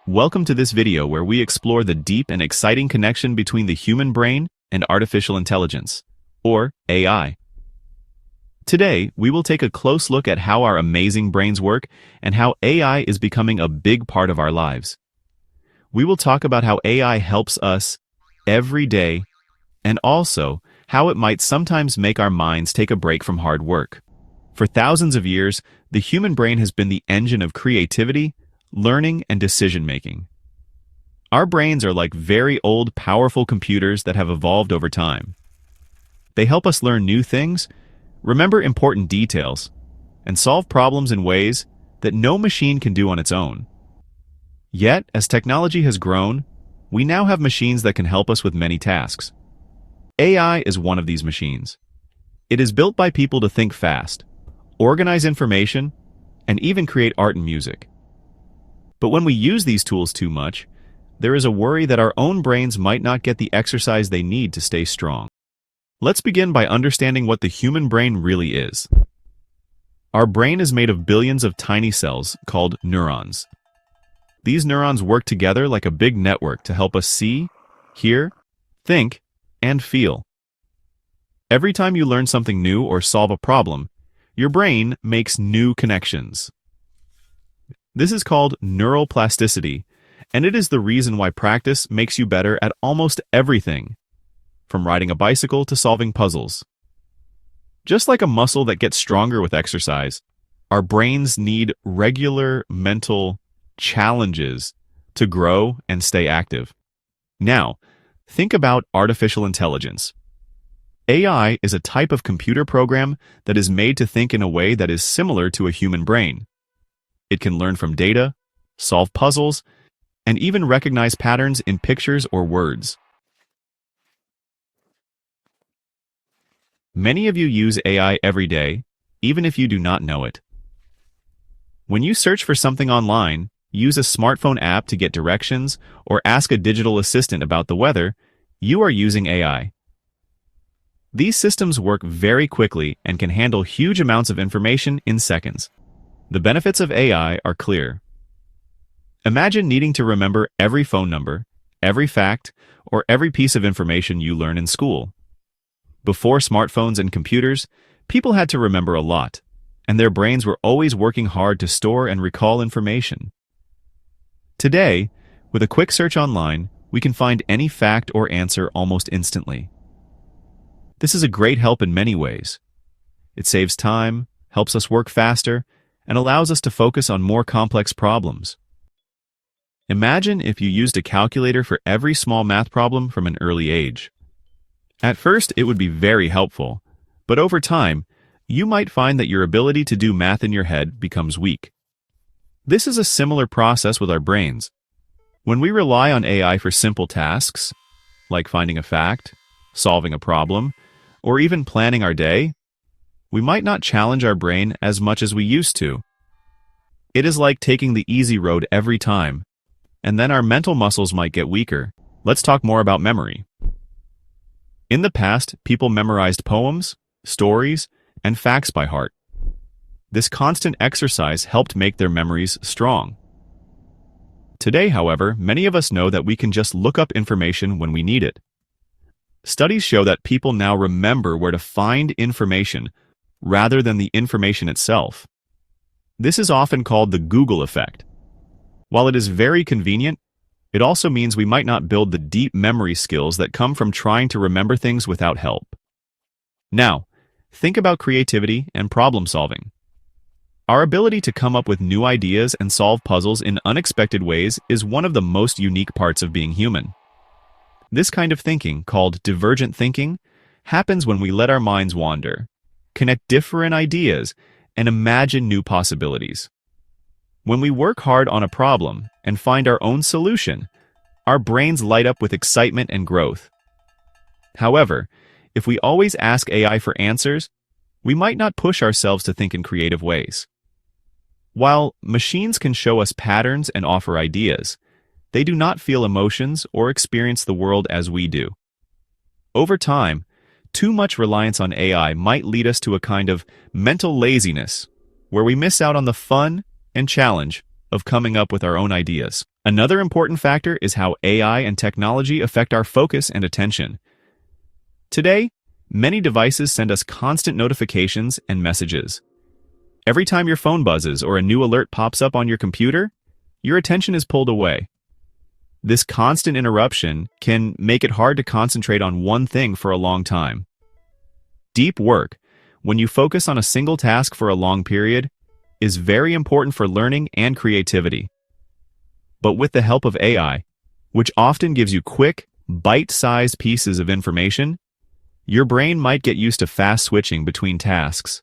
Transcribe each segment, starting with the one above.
Welcome to this video where we explore the deep and exciting connection between the human brain and artificial intelligence, or AI. Today, we will take a close look at how our amazing brains work and how AI is becoming a big part of our lives. We will talk about how AI helps us every day and also how it might sometimes make our minds take a break from hard work. For thousands of years, the human brain has been the engine of creativity, learning, and decision-making. Our brains are like very old, powerful computers that have evolved over time. They help us learn new things, remember important details, and solve problems in ways that no machine can do on its own. Yet, as technology has grown, we now have machines that can help us with many tasks. AI is one of these machines. It is built by people to think fast, organize information, and even create art and music. But when we use these tools too much, there is a worry that our own brains might not get the exercise they need to stay strong. Let's begin by understanding what the human brain really is. Our brain is made of billions of tiny cells called neurons. These neurons work together like a big network to help us see, hear, think, and feel. Every time you learn something new or solve a problem, your brain makes new connections. This is called neuroplasticity, and it is the reason why practice makes you better at almost everything, from riding a bicycle to solving puzzles. Just like a muscle that gets stronger with exercise, our brains need regular mental challenges to grow and stay active. Now, think about artificial intelligence. AI is a type of computer program that is made to think in a way that is similar to a human brain. It can learn from data, solve puzzles, and even recognize patterns in pictures or words. Many of you use AI every day, even if you do not know it. When you search for something online, use a smartphone app to get directions, or ask a digital assistant about the weather, you are using AI. These systems work very quickly and can handle huge amounts of information in seconds. The benefits of AI are clear. Imagine needing to remember every phone number, every fact, or every piece of information you learn in school. Before smartphones and computers, people had to remember a lot, and their brains were always working hard to store and recall information. Today, with a quick search online, we can find any fact or answer almost instantly. This is a great help in many ways. It saves time, helps us work faster, and allows us to focus on more complex problems. Imagine if you used a calculator for every small math problem from an early age. At first, it would be very helpful, but over time, you might find that your ability to do math in your head becomes weak. This is a similar process with our brains. When we rely on AI for simple tasks, like finding a fact, solving a problem, or even planning our day, we might not challenge our brain as much as we used to. It is like taking the easy road every time, and then our mental muscles might get weaker. Let's talk more about memory. In the past, people memorized poems, stories, and facts by heart. This constant exercise helped make their memories strong. Today, however, many of us know that we can just look up information when we need it. Studies show that people now remember where to find information rather than the information itself. This is often called the Google effect. While it is very convenient, it also means we might not build the deep memory skills that come from trying to remember things without help. Now, think about creativity and problem solving. Our ability to come up with new ideas and solve puzzles in unexpected ways is one of the most unique parts of being human. This kind of thinking, called divergent thinking, happens when we let our minds wander, connect different ideas, and imagine new possibilities. When we work hard on a problem and find our own solution, our brains light up with excitement and growth. However, if we always ask AI for answers, we might not push ourselves to think in creative ways. While machines can show us patterns and offer ideas, they do not feel emotions or experience the world as we do. Over time, too much reliance on AI might lead us to a kind of mental laziness, where we miss out on the fun and challenge of coming up with our own ideas. Another important factor is how AI and technology affect our focus and attention. Today, many devices send us constant notifications and messages. Every time your phone buzzes or a new alert pops up on your computer, your attention is pulled away. This constant interruption can make it hard to concentrate on one thing for a long time. Deep work, when you focus on a single task for a long period, is very important for learning and creativity. But with the help of AI, which often gives you quick, bite-sized pieces of information, your brain might get used to fast switching between tasks.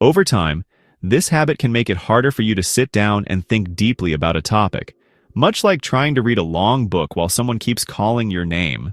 Over time, this habit can make it harder for you to sit down and think deeply about a topic, much like trying to read a long book while someone keeps calling your name.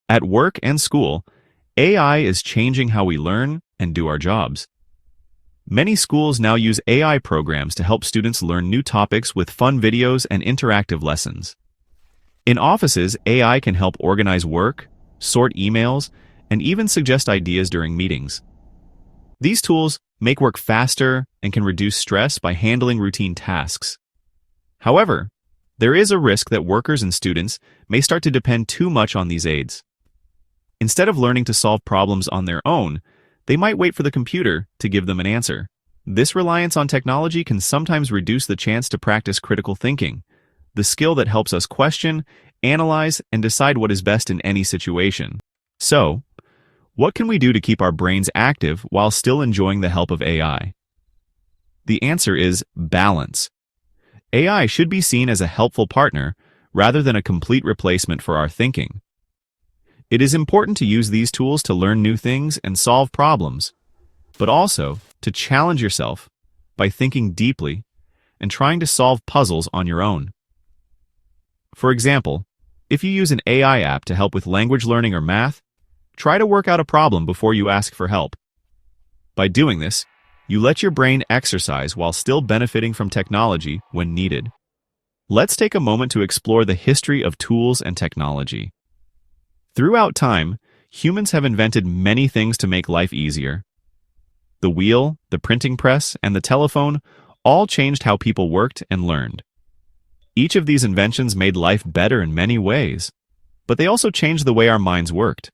At work and school, AI is changing how we learn and do our jobs. Many schools now use AI programs to help students learn new topics with fun videos and interactive lessons. In offices, AI can help organize work, sort emails, and even suggest ideas during meetings. These tools make work faster and can reduce stress by handling routine tasks. However, there is a risk that workers and students may start to depend too much on these aids. Instead of learning to solve problems on their own, they might wait for the computer to give them an answer. This reliance on technology can sometimes reduce the chance to practice critical thinking, the skill that helps us question, analyze, and decide what is best in any situation. So, what can we do to keep our brains active while still enjoying the help of AI? The answer is balance. AI should be seen as a helpful partner rather than a complete replacement for our thinking. It is important to use these tools to learn new things and solve problems, but also to challenge yourself by thinking deeply and trying to solve puzzles on your own. For example, if you use an AI app to help with language learning or math, try to work out a problem before you ask for help. By doing this, you let your brain exercise while still benefiting from technology when needed. Let's take a moment to explore the history of tools and technology. Throughout time, humans have invented many things to make life easier. The wheel, the printing press, and the telephone all changed how people worked and learned. Each of these inventions made life better in many ways, but they also changed the way our minds worked.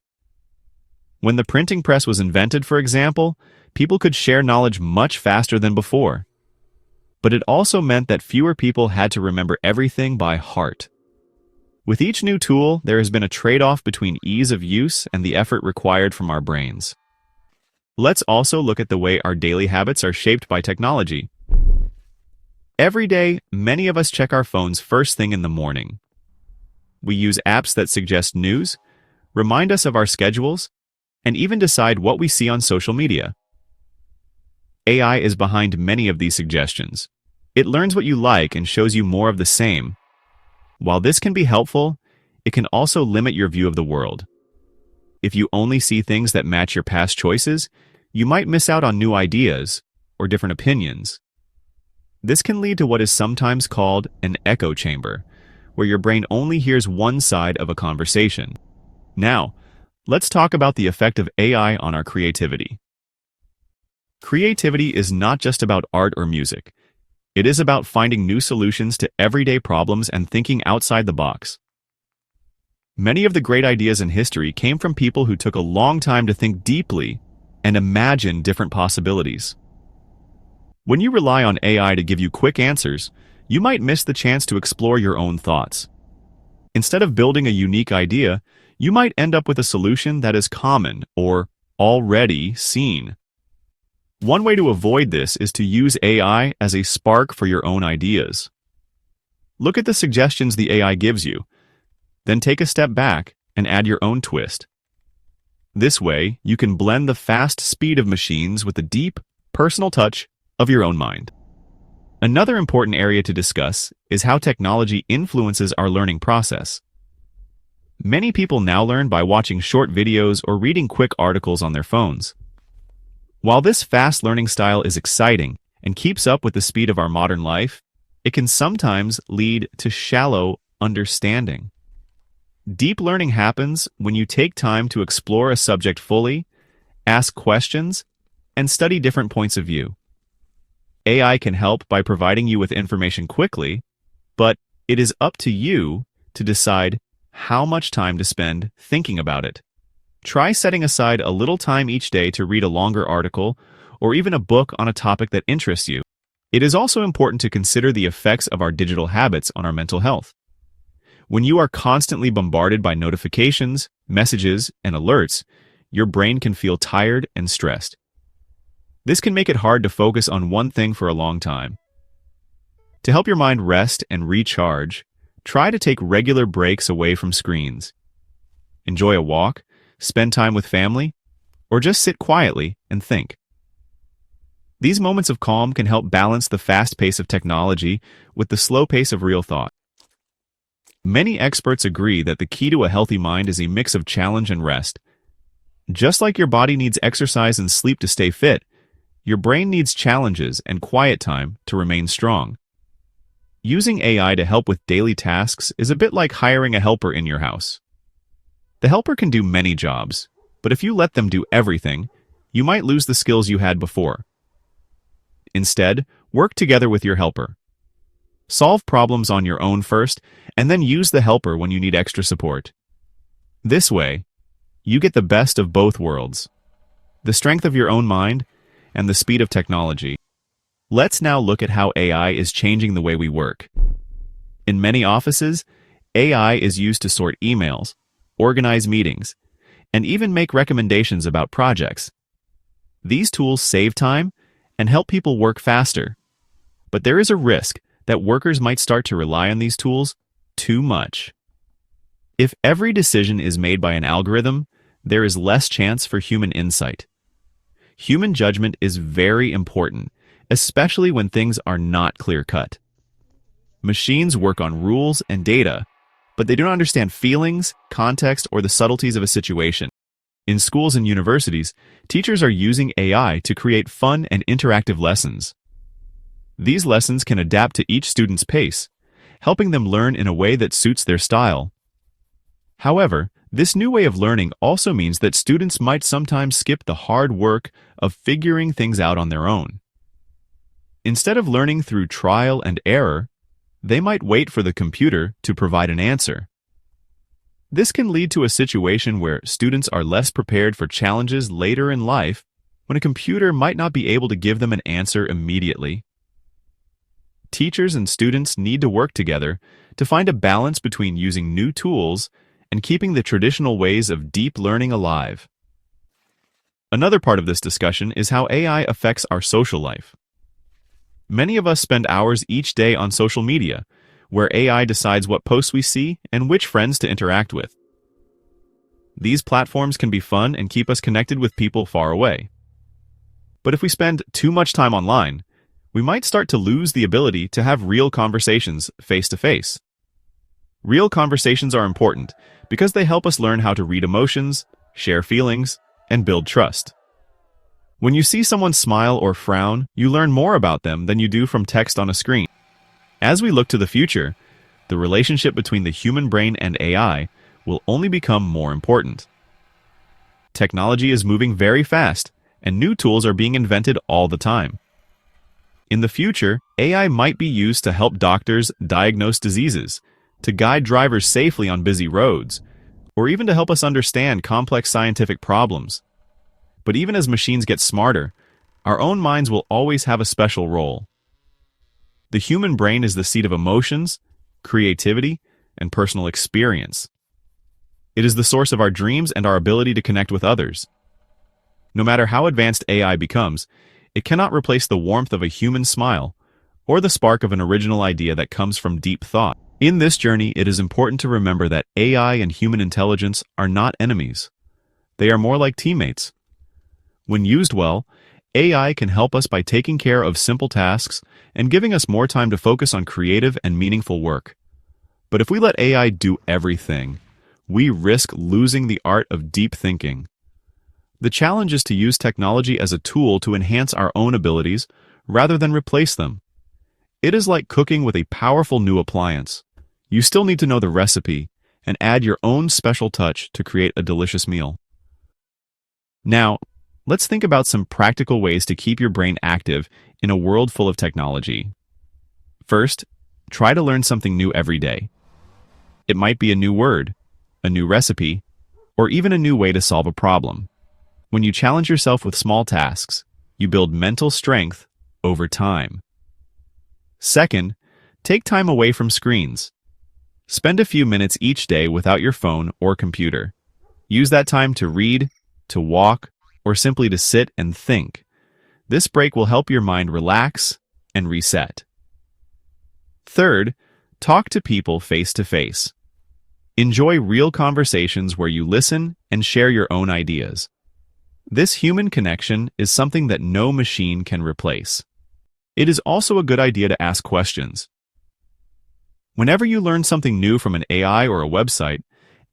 When the printing press was invented, for example, people could share knowledge much faster than before. But it also meant that fewer people had to remember everything by heart. With each new tool, there has been a trade-off between ease of use and the effort required from our brains. Let's also look at the way our daily habits are shaped by technology. Every day, many of us check our phones first thing in the morning. We use apps that suggest news, remind us of our schedules, and even decide what we see on social media. AI is behind many of these suggestions. It learns what you like and shows you more of the same. While this can be helpful, it can also limit your view of the world. If you only see things that match your past choices, you might miss out on new ideas or different opinions. This can lead to what is sometimes called an echo chamber, where your brain only hears one side of a conversation. Now, let's talk about the effect of AI on our creativity. Creativity is not just about art or music. It is about finding new solutions to everyday problems and thinking outside the box. Many of the great ideas in history came from people who took a long time to think deeply and imagine different possibilities. When you rely on AI to give you quick answers, you might miss the chance to explore your own thoughts. Instead of building a unique idea, you might end up with a solution that is common or already seen. One way to avoid this is to use AI as a spark for your own ideas. Look at the suggestions the AI gives you, then take a step back and add your own twist. This way, you can blend the fast speed of machines with the deep, personal touch of your own mind. Another important area to discuss is how technology influences our learning process. Many people now learn by watching short videos or reading quick articles on their phones. While this fast learning style is exciting and keeps up with the speed of our modern life, it can sometimes lead to shallow understanding. Deep learning happens when you take time to explore a subject fully, ask questions, and study different points of view. AI can help by providing you with information quickly, but it is up to you to decide how much time to spend thinking about it. Try setting aside a little time each day to read a longer article or even a book on a topic that interests you. It is also important to consider the effects of our digital habits on our mental health. When you are constantly bombarded by notifications, messages, and alerts, your brain can feel tired and stressed. This can make it hard to focus on one thing for a long time. To help your mind rest and recharge, try to take regular breaks away from screens. Enjoy a walk, spend time with family, or just sit quietly and think. These moments of calm can help balance the fast pace of technology with the slow pace of real thought. Many experts agree that the key to a healthy mind is a mix of challenge and rest. Just like your body needs exercise and sleep to stay fit, your brain needs challenges and quiet time to remain strong. Using AI to help with daily tasks is a bit like hiring a helper in your house. The helper can do many jobs, but if you let them do everything, you might lose the skills you had before. Instead, work together with your helper. Solve problems on your own first, and then use the helper when you need extra support. This way, you get the best of both worlds, the strength of your own mind and the speed of technology. Let's now look at how AI is changing the way we work. In many offices, AI is used to sort emails, organize meetings, and even make recommendations about projects. These tools save time and help people work faster. But there is a risk that workers might start to rely on these tools too much. If every decision is made by an algorithm, there is less chance for human insight. Human judgment is very important, especially when things are not clear-cut. Machines work on rules and data, but they don't understand feelings, context, or the subtleties of a situation. In schools and universities, teachers are using AI to create fun and interactive lessons. These lessons can adapt to each student's pace, helping them learn in a way that suits their style. However, this new way of learning also means that students might sometimes skip the hard work of figuring things out on their own. Instead of learning through trial and error, they might wait for the computer to provide an answer. This can lead to a situation where students are less prepared for challenges later in life when a computer might not be able to give them an answer immediately. Teachers and students need to work together to find a balance between using new tools and keeping the traditional ways of deep learning alive. Another part of this discussion is how AI affects our social life. Many of us spend hours each day on social media, where AI decides what posts we see and which friends to interact with. These platforms can be fun and keep us connected with people far away. But if we spend too much time online, we might start to lose the ability to have real conversations face-to-face. Real conversations are important because they help us learn how to read emotions, share feelings, and build trust. When you see someone smile or frown, you learn more about them than you do from text on a screen. As we look to the future, the relationship between the human brain and AI will only become more important. Technology is moving very fast, and new tools are being invented all the time. In the future, AI might be used to help doctors diagnose diseases, to guide drivers safely on busy roads, or even to help us understand complex scientific problems. But even as machines get smarter, our own minds will always have a special role. The human brain is the seat of emotions, creativity, and personal experience. It is the source of our dreams and our ability to connect with others. No matter how advanced AI becomes, it cannot replace the warmth of a human smile or the spark of an original idea that comes from deep thought. In this journey, it is important to remember that AI and human intelligence are not enemies. They are more like teammates. When used well, AI can help us by taking care of simple tasks and giving us more time to focus on creative and meaningful work. But if we let AI do everything, we risk losing the art of deep thinking. The challenge is to use technology as a tool to enhance our own abilities rather than replace them. It is like cooking with a powerful new appliance. You still need to know the recipe and add your own special touch to create a delicious meal. Now, let's think about some practical ways to keep your brain active in a world full of technology. First, try to learn something new every day. It might be a new word, a new recipe, or even a new way to solve a problem. When you challenge yourself with small tasks, you build mental strength over time. Second, take time away from screens. Spend a few minutes each day without your phone or computer. Use that time to read, to walk, or simply to sit and think. This break will help your mind relax and reset. Third, talk to people face to face. Enjoy real conversations where you listen and share your own ideas. This human connection is something that no machine can replace. It is also a good idea to ask questions. Whenever you learn something new from an AI or a website,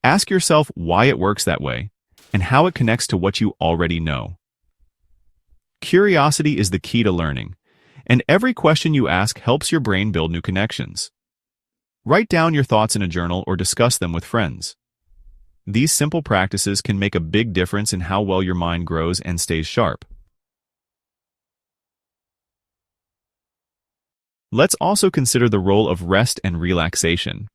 ask yourself why it works that way and how it connects to what you already know. Curiosity is the key to learning, and every question you ask helps your brain build new connections. Write down your thoughts in a journal or discuss them with friends. These simple practices can make a big difference in how well your mind grows and stays sharp. Let's also consider the role of rest and relaxation.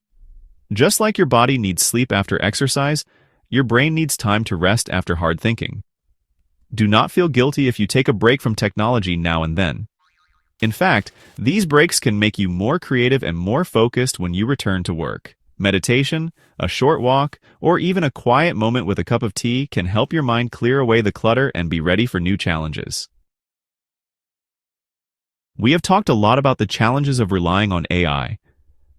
Just like your body needs sleep after exercise, your brain needs time to rest after hard thinking. Do not feel guilty if you take a break from technology now and then. In fact, these breaks can make you more creative and more focused when you return to work. Meditation, a short walk, or even a quiet moment with a cup of tea can help your mind clear away the clutter and be ready for new challenges. We have talked a lot about the challenges of relying on AI,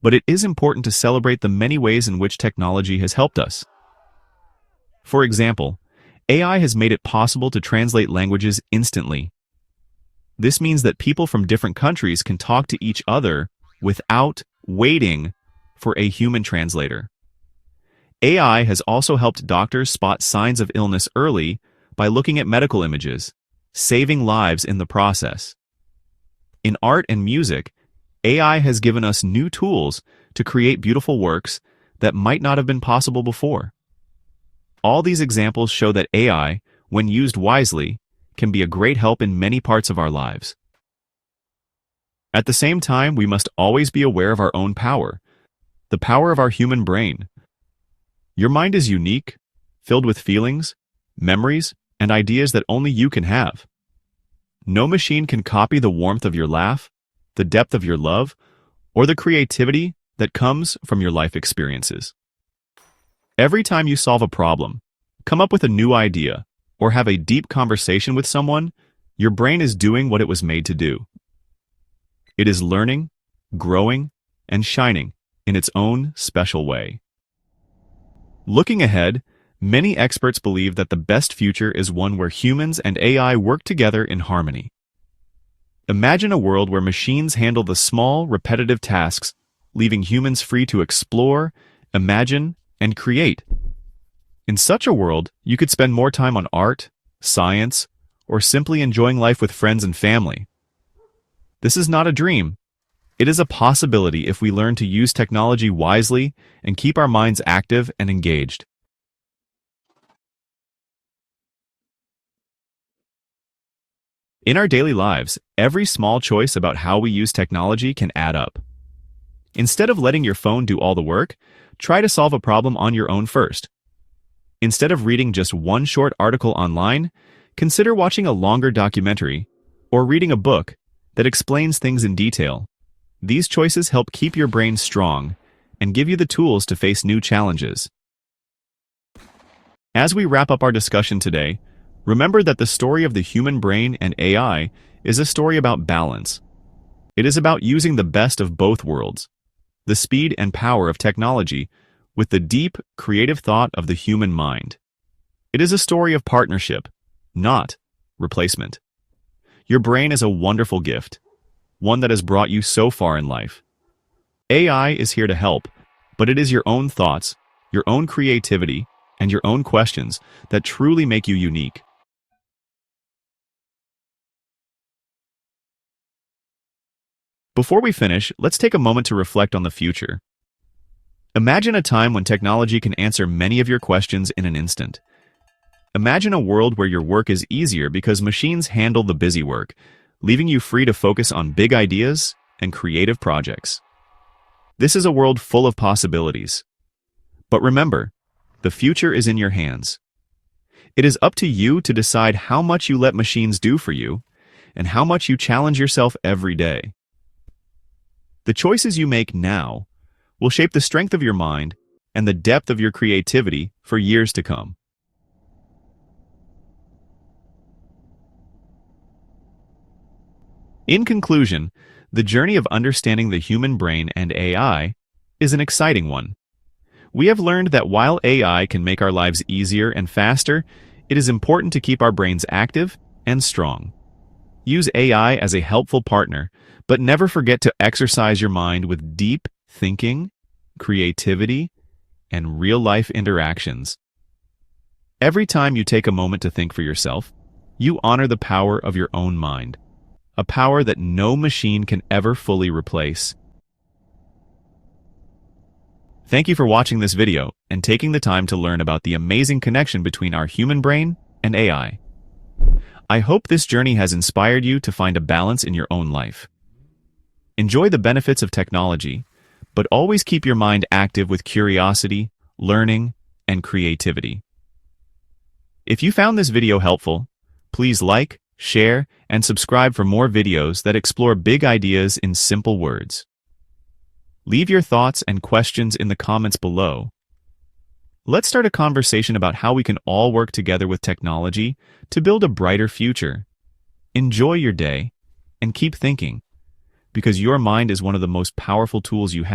but it is important to celebrate the many ways in which technology has helped us. For example, AI has made it possible to translate languages instantly. This means that people from different countries can talk to each other without waiting for a human translator. AI has also helped doctors spot signs of illness early by looking at medical images, saving lives in the process. In art and music, AI has given us new tools to create beautiful works that might not have been possible before. All these examples show that AI, when used wisely, can be a great help in many parts of our lives. At the same time, we must always be aware of our own power, the power of our human brain. Your mind is unique, filled with feelings, memories, and ideas that only you can have. No machine can copy the warmth of your laugh, the depth of your love, or the creativity that comes from your life experiences. Every time you solve a problem, come up with a new idea, or have a deep conversation with someone, your brain is doing what it was made to do. It is learning, growing, and shining in its own special way. Looking ahead, many experts believe that the best future is one where humans and AI work together in harmony. Imagine a world where machines handle the small, repetitive tasks, leaving humans free to explore, imagine, and create. In such a world, you could spend more time on art, science, or simply enjoying life with friends and family. This is not a dream. It is a possibility if we learn to use technology wisely and keep our minds active and engaged. In our daily lives, every small choice about how we use technology can add up. Instead of letting your phone do all the work, try to solve a problem on your own first. Instead of reading just one short article online, consider watching a longer documentary or reading a book that explains things in detail. These choices help keep your brain strong and give you the tools to face new challenges. As we wrap up our discussion today, remember that the story of the human brain and AI is a story about balance. It is about using the best of both worlds, the speed and power of technology, with the deep, creative thought of the human mind. It is a story of partnership, not replacement. Your brain is a wonderful gift, one that has brought you so far in life. AI is here to help, but it is your own thoughts, your own creativity, and your own questions that truly make you unique. Before we finish, let's take a moment to reflect on the future. Imagine a time when technology can answer many of your questions in an instant. Imagine a world where your work is easier because machines handle the busy work, leaving you free to focus on big ideas and creative projects. This is a world full of possibilities. But remember, the future is in your hands. It is up to you to decide how much you let machines do for you and how much you challenge yourself every day. The choices you make now will shape the strength of your mind and the depth of your creativity for years to come. In conclusion, the journey of understanding the human brain and AI is an exciting one. We have learned that while AI can make our lives easier and faster, it is important to keep our brains active and strong. Use AI as a helpful partner, but never forget to exercise your mind with deep thinking, creativity, and real-life interactions. Every time you take a moment to think for yourself, you honor the power of your own mind, a power that no machine can ever fully replace. Thank you for watching this video and taking the time to learn about the amazing connection between our human brain and AI. I hope this journey has inspired you to find a balance in your own life. Enjoy the benefits of technology, but always keep your mind active with curiosity, learning, and creativity. If you found this video helpful, please like, share, and subscribe for more videos that explore big ideas in simple words. Leave your thoughts and questions in the comments below. Let's start a conversation about how we can all work together with technology to build a brighter future. Enjoy your day and keep thinking, because your mind is one of the most powerful tools you have.